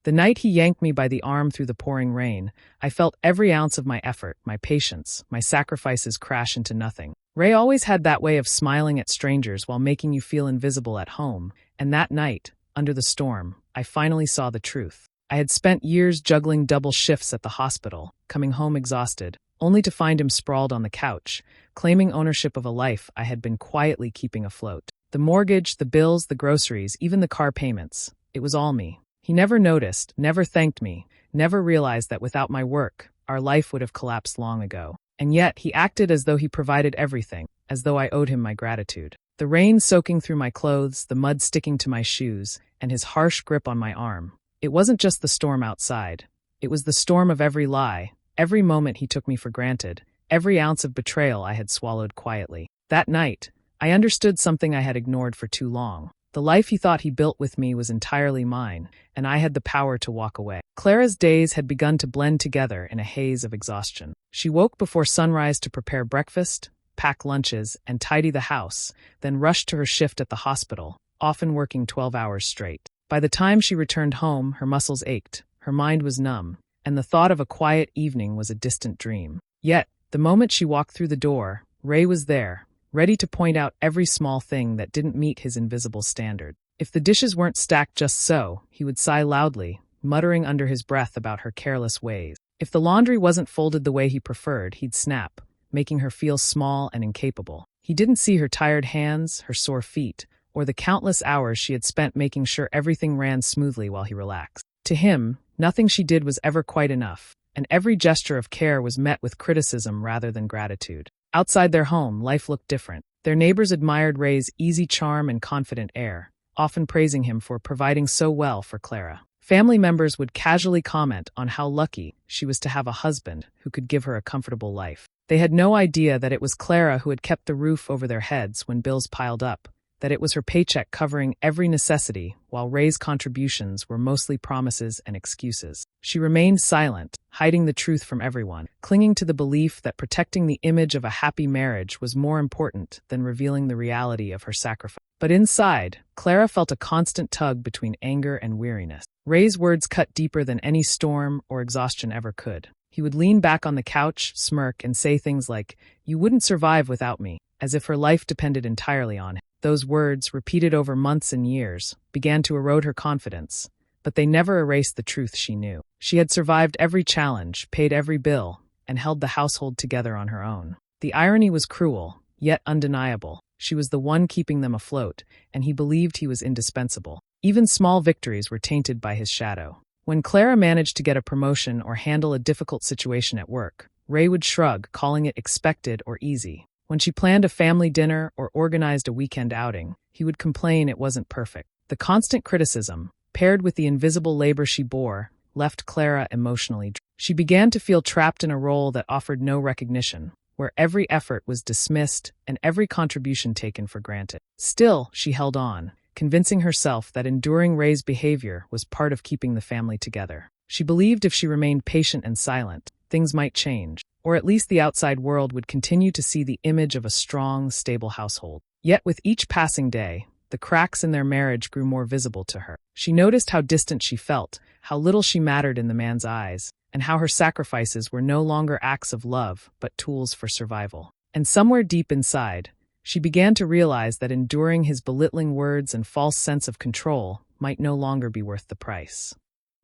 The night he yanked me by the arm through the pouring rain, I felt every ounce of my effort, my patience, my sacrifices crash into nothing. Ray always had that way of smiling at strangers while making you feel invisible at home, and that night, under the storm, I finally saw the truth. I had spent years juggling double shifts at the hospital, coming home exhausted, only to find him sprawled on the couch, claiming ownership of a life I had been quietly keeping afloat. The mortgage, the bills, the groceries, even the car payments. It was all me. He never noticed, never thanked me, never realized that without my work, our life would have collapsed long ago. And yet, he acted as though he provided everything, as though I owed him my gratitude. The rain soaking through my clothes, the mud sticking to my shoes, and his harsh grip on my arm. It wasn't just the storm outside. It was the storm of every lie, every moment he took me for granted, every ounce of betrayal I had swallowed quietly. That night, I understood something I had ignored for too long. The life he thought he built with me was entirely mine, and I had the power to walk away. Clara's days had begun to blend together in a haze of exhaustion. She woke before sunrise to prepare breakfast, pack lunches, and tidy the house, then rushed to her shift at the hospital, often working 12 hours straight. By the time she returned home, her muscles ached, her mind was numb, and the thought of a quiet evening was a distant dream. Yet, the moment she walked through the door, Ray was there, ready to point out every small thing that didn't meet his invisible standard. If the dishes weren't stacked just so, he would sigh loudly, muttering under his breath about her careless ways. If the laundry wasn't folded the way he preferred, he'd snap, making her feel small and incapable. He didn't see her tired hands, her sore feet, or the countless hours she had spent making sure everything ran smoothly while he relaxed. To him, nothing she did was ever quite enough, and every gesture of care was met with criticism rather than gratitude. Outside their home, life looked different. Their neighbors admired Ray's easy charm and confident air, often praising him for providing so well for Clara. Family members would casually comment on how lucky she was to have a husband who could give her a comfortable life. They had no idea that it was Clara who had kept the roof over their heads when bills piled up, that it was her paycheck covering every necessity, while Ray's contributions were mostly promises and excuses. She remained silent, hiding the truth from everyone, clinging to the belief that protecting the image of a happy marriage was more important than revealing the reality of her sacrifice. But inside, Clara felt a constant tug between anger and weariness. Ray's words cut deeper than any storm or exhaustion ever could. He would lean back on the couch, smirk, and say things like, "You wouldn't survive without me," as if her life depended entirely on him. Those words, repeated over months and years, began to erode her confidence, but they never erased the truth she knew. She had survived every challenge, paid every bill, and held the household together on her own. The irony was cruel, yet undeniable. She was the one keeping them afloat, and he believed he was indispensable. Even small victories were tainted by his shadow. When Clara managed to get a promotion or handle a difficult situation at work, Ray would shrug, calling it expected or easy. When she planned a family dinner or organized a weekend outing, he would complain it wasn't perfect. The constant criticism, paired with the invisible labor she bore, left Clara emotionally drained. She began to feel trapped in a role that offered no recognition, where every effort was dismissed and every contribution taken for granted. Still, she held on, convincing herself that enduring Ray's behavior was part of keeping the family together. She believed if she remained patient and silent, things might change, or at least the outside world would continue to see the image of a strong, stable household. Yet with each passing day, the cracks in their marriage grew more visible to her. She noticed how distant she felt, how little she mattered in the man's eyes, and how her sacrifices were no longer acts of love, but tools for survival. And somewhere deep inside, she began to realize that enduring his belittling words and false sense of control might no longer be worth the price.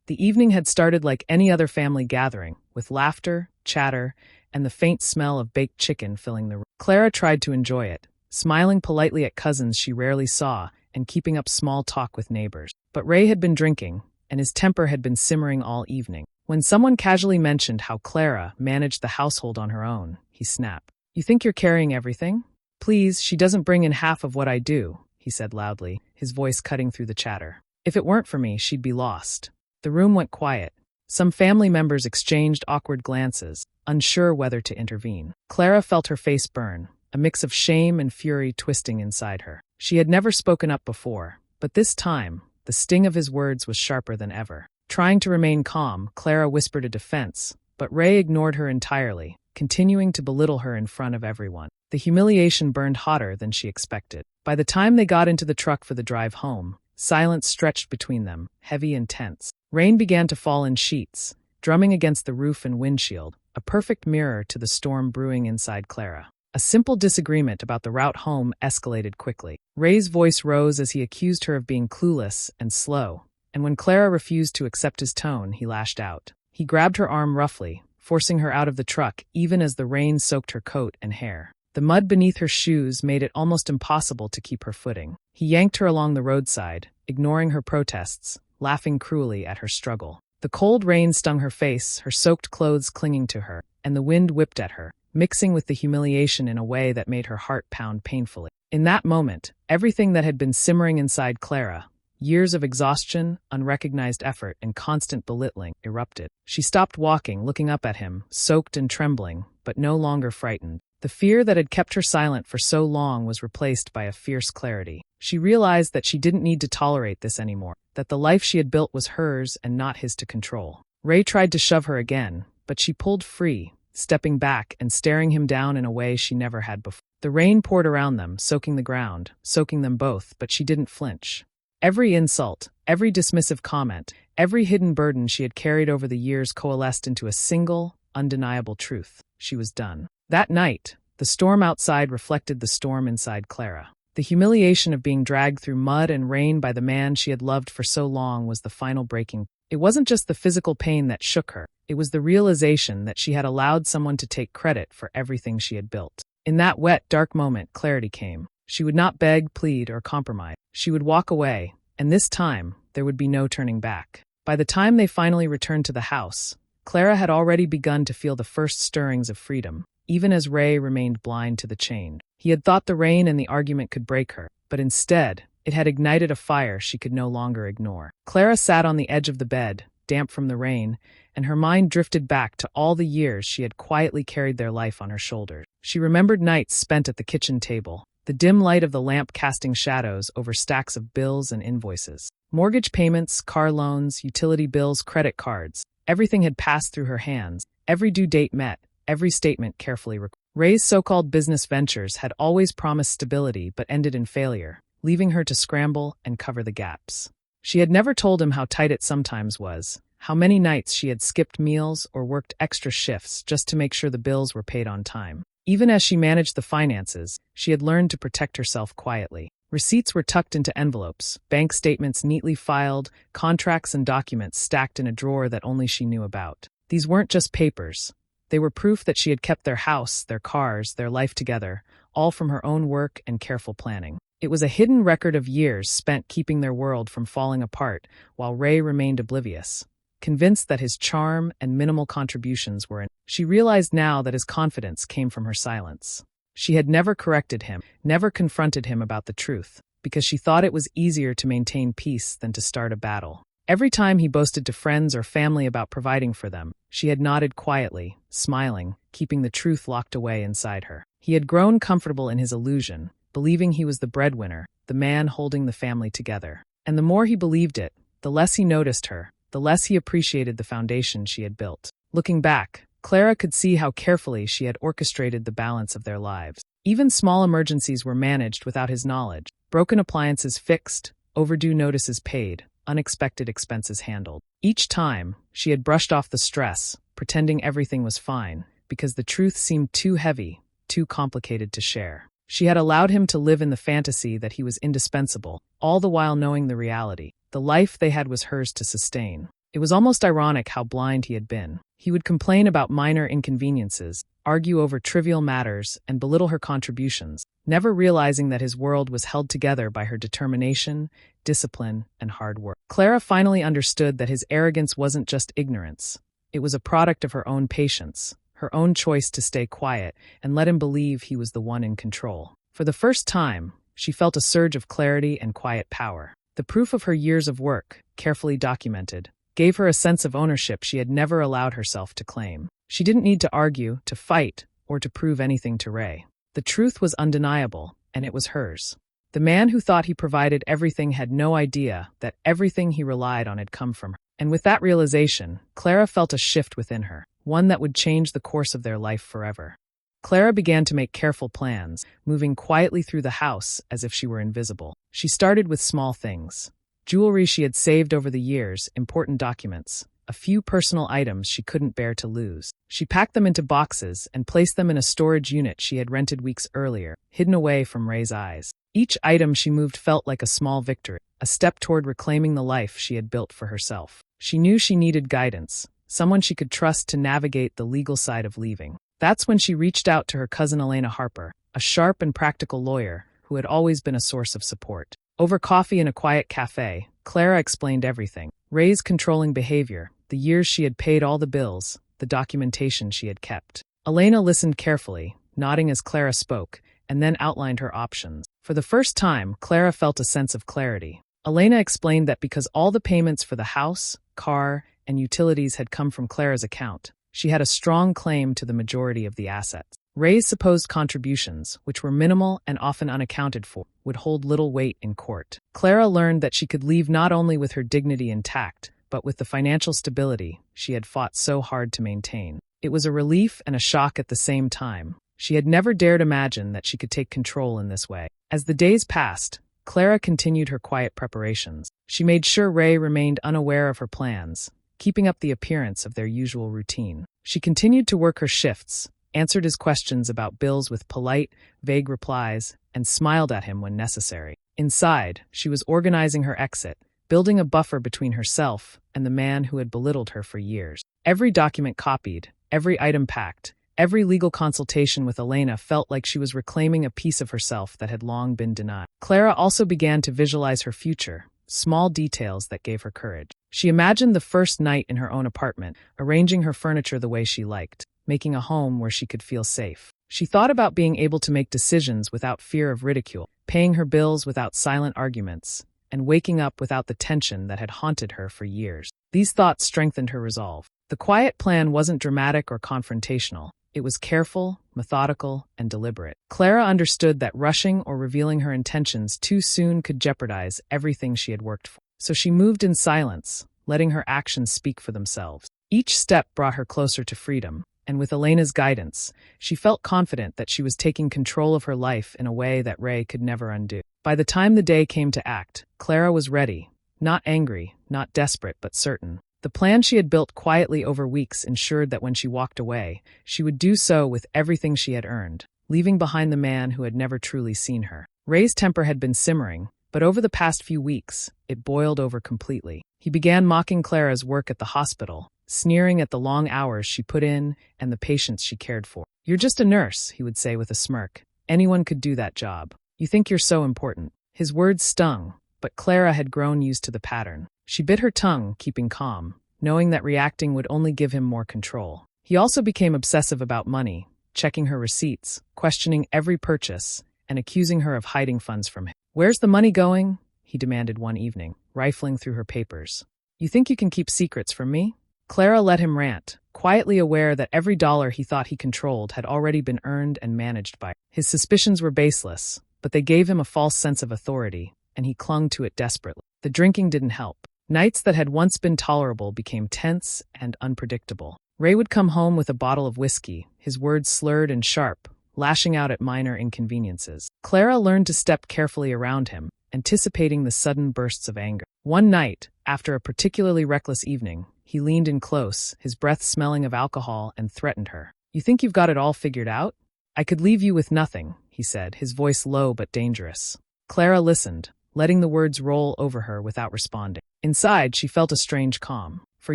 The evening had started like any other family gathering, with laughter, chatter, and the faint smell of baked chicken filling the room. Clara tried to enjoy it, smiling politely at cousins she rarely saw and keeping up small talk with neighbors. But Ray had been drinking, and his temper had been simmering all evening. When someone casually mentioned how Clara managed the household on her own, he snapped. "You think you're carrying everything? Please, she doesn't bring in half of what I do," he said loudly, his voice cutting through the chatter. "If it weren't for me, she'd be lost." The room went quiet. Some family members exchanged awkward glances, unsure whether to intervene. Clara felt her face burn, a mix of shame and fury twisting inside her. She had never spoken up before, but this time, the sting of his words was sharper than ever. Trying to remain calm, Clara whispered a defense, but Ray ignored her entirely, continuing to belittle her in front of everyone. The humiliation burned hotter than she expected. By the time they got into the truck for the drive home, Silence stretched between them, heavy and tense. Rain began to fall in sheets, drumming against the roof and windshield, a perfect mirror to the storm brewing inside Clara. A simple disagreement about the route home escalated quickly. Ray's voice rose as he accused her of being clueless and slow, and when Clara refused to accept his tone, he lashed out. He grabbed her arm roughly, forcing her out of the truck even as the rain soaked her coat and hair. The mud beneath her shoes made it almost impossible to keep her footing. He yanked her along the roadside, ignoring her protests, laughing cruelly at her struggle. The cold rain stung her face, her soaked clothes clinging to her, and the wind whipped at her, mixing with the humiliation in a way that made her heart pound painfully. In that moment, everything that had been simmering inside Clara, years of exhaustion, unrecognized effort, and constant belittling, erupted. She stopped walking, looking up at him, soaked and trembling, but no longer frightened. The fear that had kept her silent for so long was replaced by a fierce clarity. She realized that she didn't need to tolerate this anymore, that the life she had built was hers and not his to control. Ray tried to shove her again, but she pulled free, stepping back and staring him down in a way she never had before. The rain poured around them, soaking the ground, soaking them both, but she didn't flinch. Every insult, every dismissive comment, every hidden burden she had carried over the years coalesced into a single, undeniable truth. She was done. That night, the storm outside reflected the storm inside Clara. The humiliation of being dragged through mud and rain by the man she had loved for so long was the final breaking. It wasn't just the physical pain that shook her, it was the realization that she had allowed someone to take credit for everything she had built. In that wet, dark moment, clarity came. She would not beg, plead, or compromise. She would walk away, and this time, there would be no turning back. By the time they finally returned to the house, Clara had already begun to feel the first stirrings of freedom, even as Ray remained blind to the change. He had thought the rain and the argument could break her, but instead, it had ignited a fire she could no longer ignore. Clara sat on the edge of the bed, damp from the rain, and her mind drifted back to all the years she had quietly carried their life on her shoulders. She remembered nights spent at the kitchen table, the dim light of the lamp casting shadows over stacks of bills and invoices. Mortgage payments, car loans, utility bills, credit cards, everything had passed through her hands, every due date met, every statement carefully recorded. Ray's so-called business ventures had always promised stability but ended in failure, leaving her to scramble and cover the gaps. She had never told him how tight it sometimes was, how many nights she had skipped meals or worked extra shifts just to make sure the bills were paid on time. Even as she managed the finances, she had learned to protect herself quietly. Receipts were tucked into envelopes, bank statements neatly filed, contracts and documents stacked in a drawer that only she knew about. These weren't just papers. They were proof that she had kept their house, their cars, their life together, all from her own work and careful planning. It was a hidden record of years spent keeping their world from falling apart, while Ray remained oblivious, convinced that his charm and minimal contributions were in. She realized now that his confidence came from her silence. She had never corrected him, never confronted him about the truth, because she thought it was easier to maintain peace than to start a battle. Every time he boasted to friends or family about providing for them, she had nodded quietly, smiling, keeping the truth locked away inside her. He had grown comfortable in his illusion, believing he was the breadwinner, the man holding the family together. And the more he believed it, the less he noticed her, the less he appreciated the foundation she had built. Looking back, Clara could see how carefully she had orchestrated the balance of their lives. Even small emergencies were managed without his knowledge, broken appliances fixed, overdue notices paid, unexpected expenses handled. Each time, she had brushed off the stress, pretending everything was fine, because the truth seemed too heavy, too complicated to share. She had allowed him to live in the fantasy that he was indispensable, all the while knowing the reality. The life they had was hers to sustain. It was almost ironic how blind he had been. He would complain about minor inconveniences, argue over trivial matters, and belittle her contributions, never realizing that his world was held together by her determination, discipline, and hard work. Clara finally understood that his arrogance wasn't just ignorance. It was a product of her own patience, her own choice to stay quiet and let him believe he was the one in control. For the first time, she felt a surge of clarity and quiet power. The proof of her years of work, carefully documented, gave her a sense of ownership she had never allowed herself to claim. She didn't need to argue, to fight, or to prove anything to Ray. The truth was undeniable, and it was hers. The man who thought he provided everything had no idea that everything he relied on had come from her. And with that realization, Clara felt a shift within her, one that would change the course of their life forever. Clara began to make careful plans, moving quietly through the house as if she were invisible. She started with small things. jewelry she had saved over the years, important documents, a few personal items she couldn't bear to lose. She packed them into boxes and placed them in a storage unit she had rented weeks earlier, hidden away from Ray's eyes. Each item she moved felt like a small victory, a step toward reclaiming the life she had built for herself. She knew she needed guidance, someone she could trust to navigate the legal side of leaving. That's when she reached out to her cousin Elena Harper, a sharp and practical lawyer who had always been a source of support. Over coffee in a quiet cafe, Clara explained everything: Ray's controlling behavior, the years she had paid all the bills, the documentation she had kept. Elena listened carefully, nodding as Clara spoke, and then outlined her options. For the first time, Clara felt a sense of clarity. Elena explained that because all the payments for the house, car, and utilities had come from Clara's account, she had a strong claim to the majority of the assets. Ray's supposed contributions, which were minimal and often unaccounted for, would hold little weight in court. Clara learned that she could leave not only with her dignity intact, but with the financial stability she had fought so hard to maintain. It was a relief and a shock at the same time. She had never dared imagine that she could take control in this way. As the days passed, Clara continued her quiet preparations. She made sure Ray remained unaware of her plans, keeping up the appearance of their usual routine. She continued to work her shifts, answered his questions about bills with polite, vague replies, and smiled at him when necessary. Inside, she was organizing her exit, building a buffer between herself and the man who had belittled her for years. Every document copied, every item packed, every legal consultation with Elena felt like she was reclaiming a piece of herself that had long been denied. Clara also began to visualize her future, small details that gave her courage. She imagined the first night in her own apartment, arranging her furniture the way she liked, making a home where she could feel safe. She thought about being able to make decisions without fear of ridicule, paying her bills without silent arguments, and waking up without the tension that had haunted her for years. These thoughts strengthened her resolve. The quiet plan wasn't dramatic or confrontational. It was careful, methodical, and deliberate. Clara understood that rushing or revealing her intentions too soon could jeopardize everything she had worked for. So she moved in silence, letting her actions speak for themselves. Each step brought her closer to freedom, and with Elena's guidance, she felt confident that she was taking control of her life in a way that Ray could never undo. By the time the day came to act, Clara was ready, not angry, not desperate, but certain. The plan she had built quietly over weeks ensured that when she walked away, she would do so with everything she had earned, leaving behind the man who had never truly seen her. Ray's temper had been simmering, but over the past few weeks, it boiled over completely. He began mocking Clara's work at the hospital, sneering at the long hours she put in and the patients she cared for. "You're just a nurse," he would say with a smirk. "Anyone could do that job. You think you're so important." His words stung, but Clara had grown used to the pattern. She bit her tongue, keeping calm, knowing that reacting would only give him more control. He also became obsessive about money, checking her receipts, questioning every purchase, and accusing her of hiding funds from him. "Where's the money going?" he demanded one evening, rifling through her papers. "You think you can keep secrets from me?" Clara let him rant, quietly aware that every dollar he thought he controlled had already been earned and managed by her. His suspicions were baseless, but they gave him a false sense of authority, and he clung to it desperately. The drinking didn't help. Nights that had once been tolerable became tense and unpredictable. Ray would come home with a bottle of whiskey, his words slurred and sharp, lashing out at minor inconveniences. Clara learned to step carefully around him, anticipating the sudden bursts of anger. One night, after a particularly reckless evening, he leaned in close, his breath smelling of alcohol, and threatened her. "You think you've got it all figured out? I could leave you with nothing," he said, his voice low but dangerous. Clara listened, letting the words roll over her without responding. Inside, she felt a strange calm. For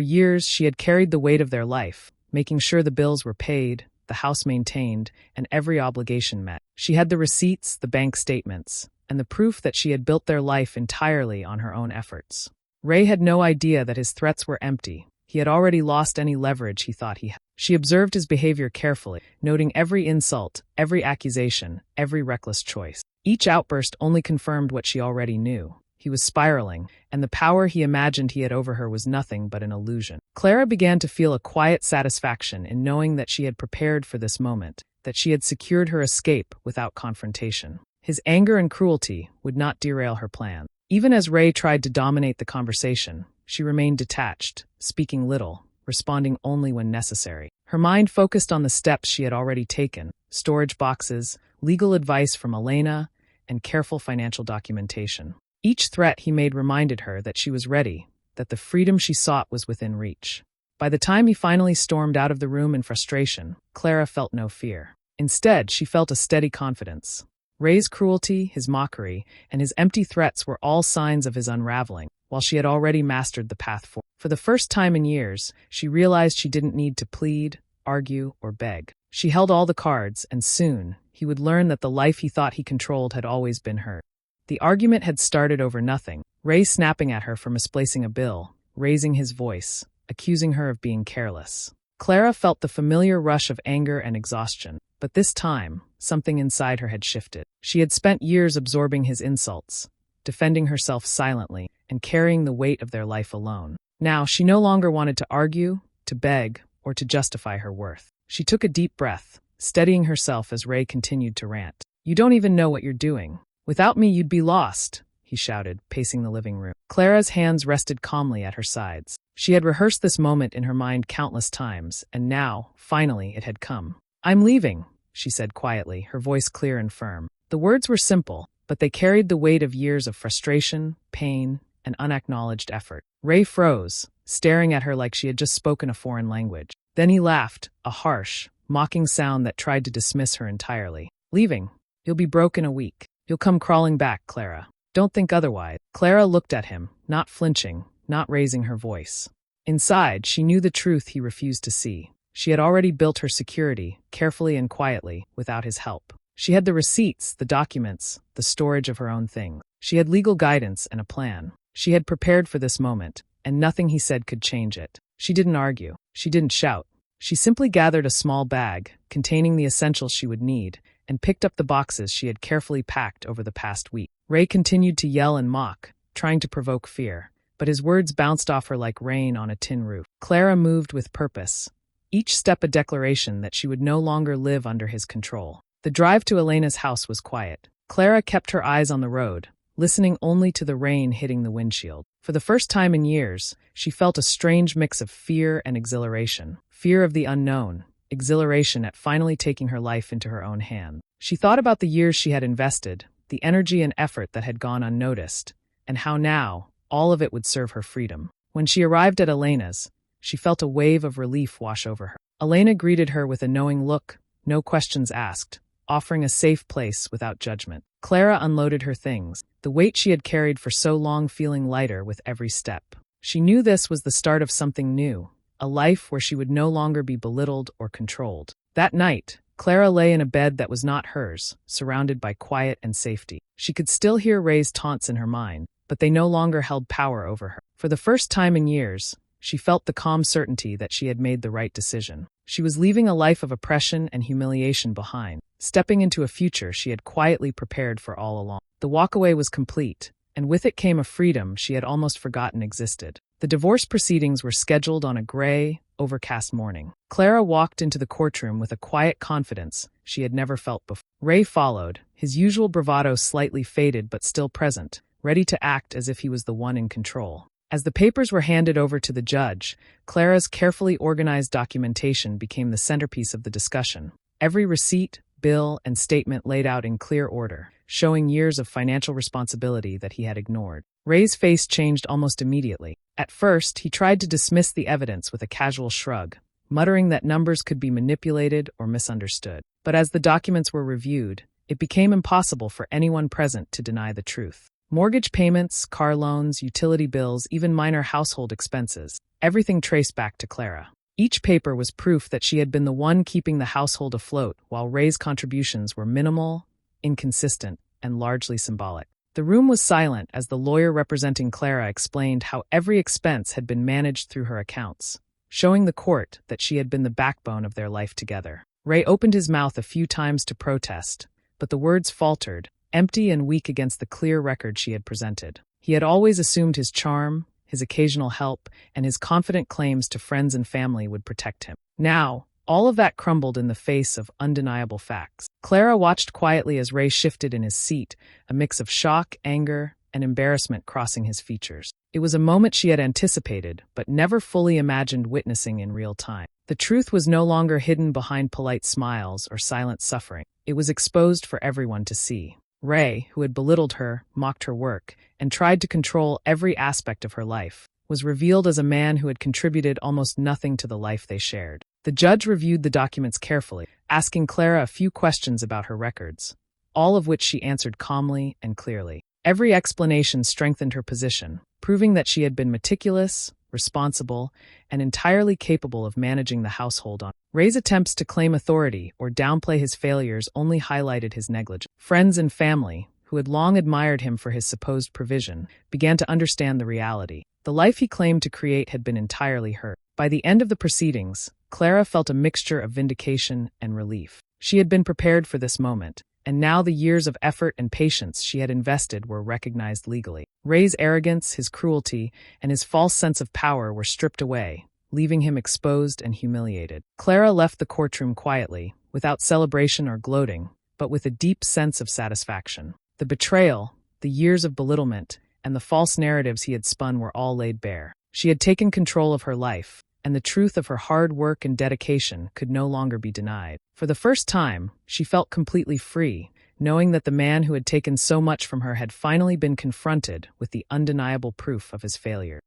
years, she had carried the weight of their life, making sure the bills were paid, the house maintained, and every obligation met. She had the receipts, the bank statements, and the proof that she had built their life entirely on her own efforts. Ray had no idea that his threats were empty. He had already lost any leverage he thought he had. She observed his behavior carefully, noting every insult, every accusation, every reckless choice. Each outburst only confirmed what she already knew. He was spiraling, and the power he imagined he had over her was nothing but an illusion. Clara began to feel a quiet satisfaction in knowing that she had prepared for this moment, that she had secured her escape without confrontation. His anger and cruelty would not derail her plan. Even as Ray tried to dominate the conversation, she remained detached, speaking little, responding only when necessary. Her mind focused on the steps she had already taken: storage boxes, legal advice from Elena, and careful financial documentation. Each threat he made reminded her that she was ready, that the freedom she sought was within reach. By the time he finally stormed out of the room in frustration, Clara felt no fear. Instead, she felt a steady confidence. Ray's cruelty, his mockery, and his empty threats were all signs of his unraveling, while she had already mastered the path forward. For the first time in years, she realized she didn't need to plead, argue, or beg. She held all the cards, and soon, he would learn that the life he thought he controlled had always been hers. The argument had started over nothing, Ray snapping at her for misplacing a bill, raising his voice, accusing her of being careless. Clara felt the familiar rush of anger and exhaustion, but this time, something inside her had shifted. She had spent years absorbing his insults, defending herself silently, and carrying the weight of their life alone. Now, she no longer wanted to argue, to beg, or to justify her worth. She took a deep breath, steadying herself as Ray continued to rant. "You don't even know what you're doing. Without me, you'd be lost," he shouted, pacing the living room. Clara's hands rested calmly at her sides. She had rehearsed this moment in her mind countless times, and now, finally, it had come. "I'm leaving," she said quietly, her voice clear and firm. The words were simple, but they carried the weight of years of frustration, pain, and unacknowledged effort. Ray froze, staring at her like she had just spoken a foreign language. Then he laughed, a harsh, mocking sound that tried to dismiss her entirely. "Leaving? You'll be broke in a week. You'll come crawling back, Clara. Don't think otherwise." Clara looked at him, not flinching, not raising her voice. Inside, she knew the truth he refused to see. She had already built her security, carefully and quietly, without his help. She had the receipts, the documents, the storage of her own things. She had legal guidance and a plan. She had prepared for this moment, and nothing he said could change it. She didn't argue. She didn't shout. She simply gathered a small bag, containing the essentials she would need, and picked up the boxes she had carefully packed over the past week. Ray continued to yell and mock, trying to provoke fear, but his words bounced off her like rain on a tin roof. Clara moved with purpose, each step a declaration that she would no longer live under his control. The drive to Elena's house was quiet. Clara kept her eyes on the road, listening only to the rain hitting the windshield. For the first time in years, she felt a strange mix of fear and exhilaration. Fear of the unknown, exhilaration at finally taking her life into her own hand. She thought about the years she had invested, the energy and effort that had gone unnoticed, and how now, all of it would serve her freedom. When she arrived at Elena's, she felt a wave of relief wash over her. Elena greeted her with a knowing look, no questions asked, offering a safe place without judgment. Clara unloaded her things, the weight she had carried for so long feeling lighter with every step. She knew this was the start of something new, a life where she would no longer be belittled or controlled. That night, Clara lay in a bed that was not hers, surrounded by quiet and safety. She could still hear Ray's taunts in her mind, but they no longer held power over her. For the first time in years, she felt the calm certainty that she had made the right decision. She was leaving a life of oppression and humiliation behind, stepping into a future she had quietly prepared for all along. The walkaway was complete, and with it came a freedom she had almost forgotten existed. The divorce proceedings were scheduled on a gray, overcast morning. Clara walked into the courtroom with a quiet confidence she had never felt before. Ray followed, his usual bravado slightly faded but still present, ready to act as if he was the one in control. As the papers were handed over to the judge, Clara's carefully organized documentation became the centerpiece of the discussion. Every receipt, bill, and statement laid out in clear order, showing years of financial responsibility that he had ignored. Ray's face changed almost immediately. At first, he tried to dismiss the evidence with a casual shrug, muttering that numbers could be manipulated or misunderstood. But as the documents were reviewed, it became impossible for anyone present to deny the truth. Mortgage payments, car loans, utility bills, even minor household expenses, everything traced back to Clara. Each paper was proof that she had been the one keeping the household afloat, while Ray's contributions were minimal, inconsistent, and largely symbolic. The room was silent as the lawyer representing Clara explained how every expense had been managed through her accounts, showing the court that she had been the backbone of their life together. Ray opened his mouth a few times to protest, but the words faltered, empty and weak against the clear record she had presented. He had always assumed his charm, his occasional help, and his confident claims to friends and family would protect him. Now, all of that crumbled in the face of undeniable facts. Clara watched quietly as Ray shifted in his seat, a mix of shock, anger, and embarrassment crossing his features. It was a moment she had anticipated, but never fully imagined witnessing in real time. The truth was no longer hidden behind polite smiles or silent suffering. It was exposed for everyone to see. Ray, who had belittled her, mocked her work, and tried to control every aspect of her life, was revealed as a man who had contributed almost nothing to the life they shared. The judge reviewed the documents carefully, asking Clara a few questions about her records, all of which she answered calmly and clearly. Every explanation strengthened her position, proving that she had been meticulous, responsible, and entirely capable of managing the household on. Ray's attempts to claim authority or downplay his failures only highlighted his negligence. Friends and family, who had long admired him for his supposed provision, began to understand the reality. The life he claimed to create had been entirely hers. By the end of the proceedings, Clara felt a mixture of vindication and relief. She had been prepared for this moment, and now the years of effort and patience she had invested were recognized legally. Ray's arrogance, his cruelty, and his false sense of power were stripped away, leaving him exposed and humiliated. Clara left the courtroom quietly, without celebration or gloating, but with a deep sense of satisfaction. The betrayal, the years of belittlement, and the false narratives he had spun were all laid bare. She had taken control of her life, and the truth of her hard work and dedication could no longer be denied. For the first time, she felt completely free, knowing that the man who had taken so much from her had finally been confronted with the undeniable proof of his failure.